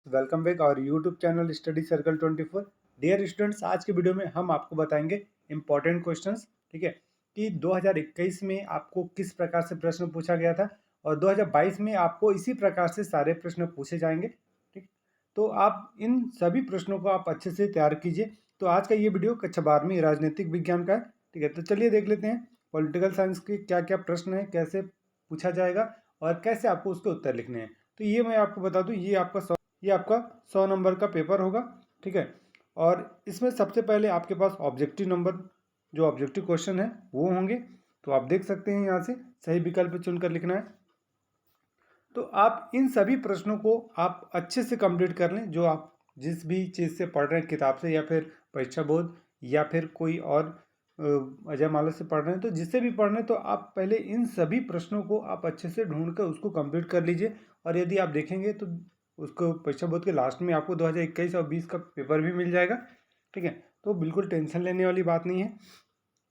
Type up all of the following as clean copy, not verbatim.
Welcome back और YouTube channel study circle 24। Dear students, आज के वीडियो में हम आपको बताएंगे इम्पोर्टेंट क्वेश्चंस। ठीक है, कि 2021 में आपको किस प्रकार से प्रश्न पूछा गया था और 2022 में आपको इसी प्रकार से सारे प्रश्न पूछे जाएंगे। ठीक, तो आप इन सभी प्रश्नों को आप अच्छे से तैयार कीजिए। तो आज का ये वीडियो कक्षा 12वीं राजनीतिक विज्ञान का है। ठीक है, तो चलिए देख लेते हैं पॉलिटिकल साइंस के क्या क्या प्रश्न है, कैसे पूछा जाएगा और कैसे आपको उसके उत्तर लिखने हैं। तो ये मैं आपको बता दूं, ये आपका 100 नंबर का पेपर होगा। ठीक है, और इसमें सबसे पहले आपके पास ऑब्जेक्टिव नंबर, जो ऑब्जेक्टिव क्वेश्चन है वो होंगे। तो आप देख सकते हैं यहाँ से सही विकल्प चुनकर लिखना है। तो आप इन सभी प्रश्नों को आप अच्छे से कंप्लीट कर लें, जो आप जिस भी चीज़ से पढ़ रहे हैं, किताब से या फिर परीक्षा बोर्ड या फिर कोई और अजय माला से पढ़ रहे हैं, तो जिससे भी पढ़ रहे हैं तो आप पहले इन सभी प्रश्नों को आप अच्छे से ढूंढ कर उसको कंप्लीट कर लीजिए। और यदि आप देखेंगे तो उसको परीक्षा बोर्ड के लास्ट में आपको 2021 और 20 का पेपर भी मिल जाएगा। ठीक है, तो बिल्कुल टेंशन लेने वाली बात नहीं है।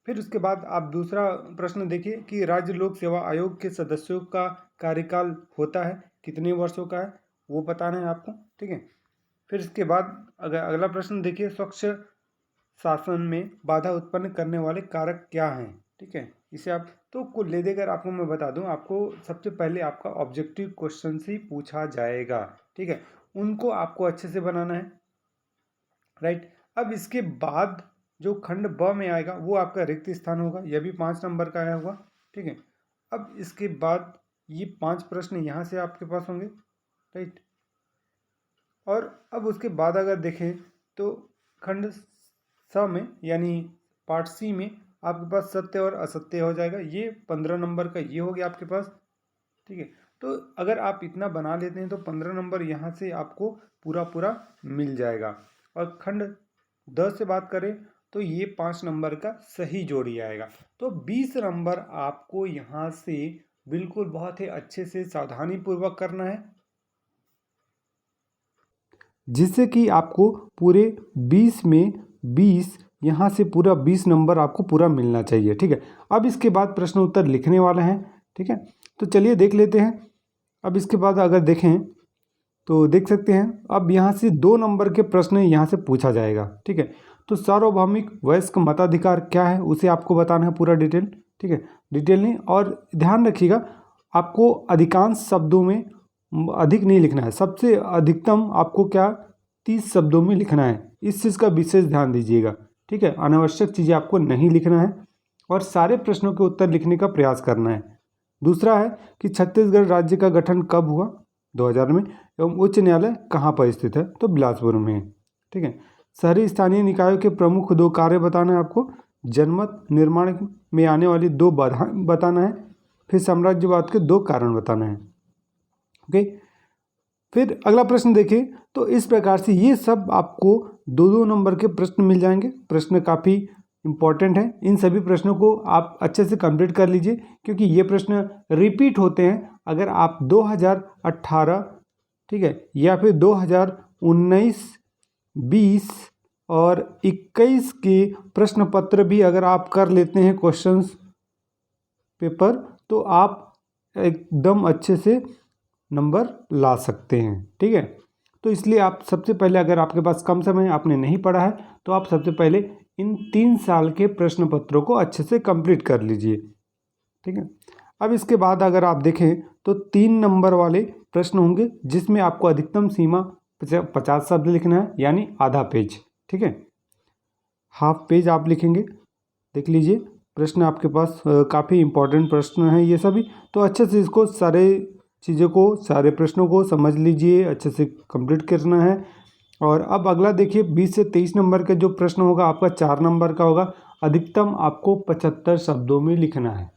फिर उसके बाद आप दूसरा प्रश्न देखिए कि राज्य लोक सेवा आयोग के सदस्यों का कार्यकाल होता है कितने वर्षों का है, वो बताना है आपको। ठीक है, फिर इसके बाद अगर अगला प्रश्न देखिए, स्वच्छ शासन में बाधा उत्पन्न करने वाले कारक क्या हैं। ठीक है, इसे आप तो कुल ले देकर आपको मैं बता दूं, आपको सबसे पहले आपका ऑब्जेक्टिव क्वेश्चन ही पूछा जाएगा। ठीक है, उनको आपको अच्छे से बनाना है। राइट, अब इसके बाद जो खंड ब में आएगा वो आपका रिक्त स्थान होगा, यह भी 5 नंबर का आया होगा। ठीक है, अब इसके बाद ये 5 प्रश्न यहाँ से आपके पास होंगे। राइट, और अब उसके बाद अगर देखें तो खंड स में यानी पार्ट सी में आपके पास सत्य और असत्य हो जाएगा, ये 15 नंबर का ये हो गया आपके पास। ठीक है, तो अगर आप इतना बना लेते हैं तो 15 नंबर यहाँ से आपको पूरा पूरा मिल जाएगा। और खंड 10 से बात करें तो ये 5 नंबर का सही जोड़ी आएगा। तो 20 नंबर आपको यहाँ से बिल्कुल बहुत ही अच्छे से सावधानी पूर्वक करना है, जिससे कि आपको पूरे 20 में 20 यहाँ से पूरा 20 नंबर आपको पूरा मिलना चाहिए। ठीक है, अब इसके बाद प्रश्न उत्तर लिखने वाला है। ठीक है, तो चलिए देख लेते हैं। अब इसके बाद अगर देखें तो देख सकते हैं, अब यहाँ से 2 नंबर के प्रश्न यहाँ से पूछा जाएगा। ठीक है, तो सार्वभौमिक वयस्क मताधिकार क्या है उसे आपको बताना है पूरा डिटेल। ठीक है, डिटेल नहीं, और ध्यान रखिएगा आपको अधिकांश शब्दों में अधिक नहीं लिखना है, सबसे अधिकतम आपको क्या 30 शब्दों में लिखना है। इस चीज़ का विशेष ध्यान दीजिएगा। ठीक है, अनावश्यक चीज़ें आपको नहीं लिखना है और सारे प्रश्नों के उत्तर लिखने का प्रयास करना है। दूसरा है कि छत्तीसगढ़ राज्य का गठन कब हुआ, 2000 में, एवं उच्च न्यायालय कहाँ पर स्थित है, तो बिलासपुर में है। ठीक है, शहरी स्थानीय निकायों के प्रमुख 2 कार्य बताना है आपको, जनमत निर्माण में आने वाली 2 बाधाएं बताना है, फिर साम्राज्यवाद के 2 कारण बताना है। ओके, फिर अगला प्रश्न देखिए, तो इस प्रकार से ये सब आपको 2-2 नंबर के प्रश्न मिल जाएंगे। प्रश्न काफ़ी इंपॉर्टेंट है, इन सभी प्रश्नों को आप अच्छे से कंप्लीट कर लीजिए, क्योंकि ये प्रश्न रिपीट होते हैं। अगर आप 2018, ठीक है, या फिर 2019, 20 और 21 के प्रश्न पत्र भी अगर आप कर लेते हैं क्वेश्चंस पेपर, तो आप एकदम अच्छे से नंबर ला सकते हैं। ठीक है, तो इसलिए आप सबसे पहले, अगर आपके पास कम समय, आपने नहीं पढ़ा है, तो आप सबसे पहले इन 3 साल के प्रश्न पत्रों को अच्छे से कंप्लीट कर लीजिए। ठीक है, अब इसके बाद अगर आप देखें तो 3 नंबर वाले प्रश्न होंगे, जिसमें आपको अधिकतम सीमा 50 शब्द लिखना है, यानी आधा पेज। ठीक है, हाफ पेज आप लिखेंगे। देख लीजिए प्रश्न आपके पास काफ़ी इंपॉर्टेंट प्रश्न हैं ये सभी, तो अच्छे से इसको सारे चीज़ों को, सारे प्रश्नों को समझ लीजिए, अच्छे से कंप्लीट करना है। और अब अगला देखिए, 20 से 23 नंबर का जो प्रश्न होगा आपका 4 नंबर का होगा, अधिकतम आपको 75 शब्दों में लिखना है।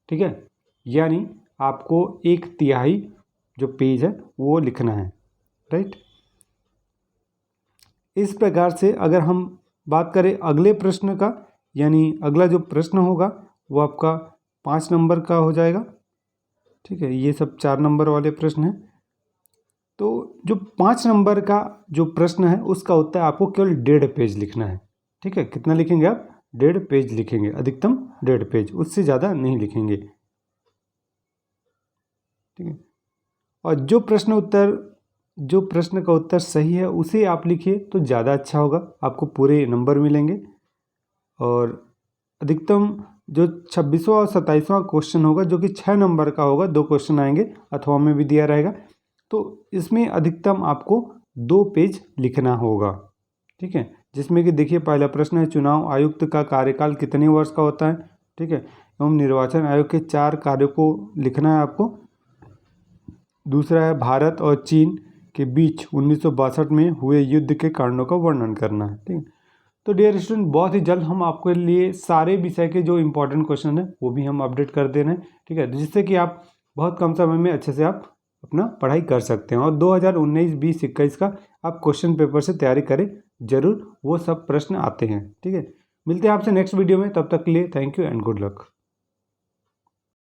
ठीक है, यानी आपको 1/3 जो पेज है वो लिखना है। राइट, इस प्रकार से अगर हम बात करें अगले प्रश्न का, यानी अगला जो प्रश्न होगा वो आपका 5 नंबर का हो जाएगा। ठीक है, ये सब 4 नंबर वाले प्रश्न हैं। तो जो 5 नंबर का जो प्रश्न है उसका उत्तर आपको केवल 1.5 पेज लिखना है। ठीक है, कितना लिखेंगे आप, 1.5 पेज लिखेंगे, अधिकतम 1.5 पेज, उससे ज़्यादा नहीं लिखेंगे। ठीक है, और जो प्रश्न उत्तर जो प्रश्न का उत्तर सही है उसे आप लिखिए तो ज़्यादा अच्छा होगा, आपको पूरे नंबर मिलेंगे। और अधिकतम जो 26वां और 27वां क्वेश्चन होगा जो कि 6 नंबर का होगा, 2 क्वेश्चन आएंगे अथवा में भी दिया रहेगा, तो इसमें अधिकतम आपको 2 पेज लिखना होगा, ठीक है। जिसमें कि देखिए पहला प्रश्न है, चुनाव आयुक्त का कार्यकाल कितने वर्ष का होता है, ठीक है, एवं निर्वाचन आयोग के 4 कार्यों को लिखना है आपको। दूसरा है, भारत और चीन के बीच 1962 में हुए युद्ध के कारणों का वर्णन करना है, ठीक है। तो डियर स्टूडेंट, बहुत ही जल्द हम आपके लिए सारे विषय के जो इंपॉर्टेंट क्वेश्चन है वो भी हम अपडेट कर दे रहे हैं, ठीक है, जिससे कि आप बहुत कम समय में अच्छे से आप अपना पढ़ाई कर सकते हैं। और 2019, 20, 21 का आप क्वेश्चन पेपर से तैयारी करें जरूर, वो सब प्रश्न आते हैं, ठीक है। मिलते हैं आपसे नेक्स्ट वीडियो में, तब तक के लिए thank you and good luck.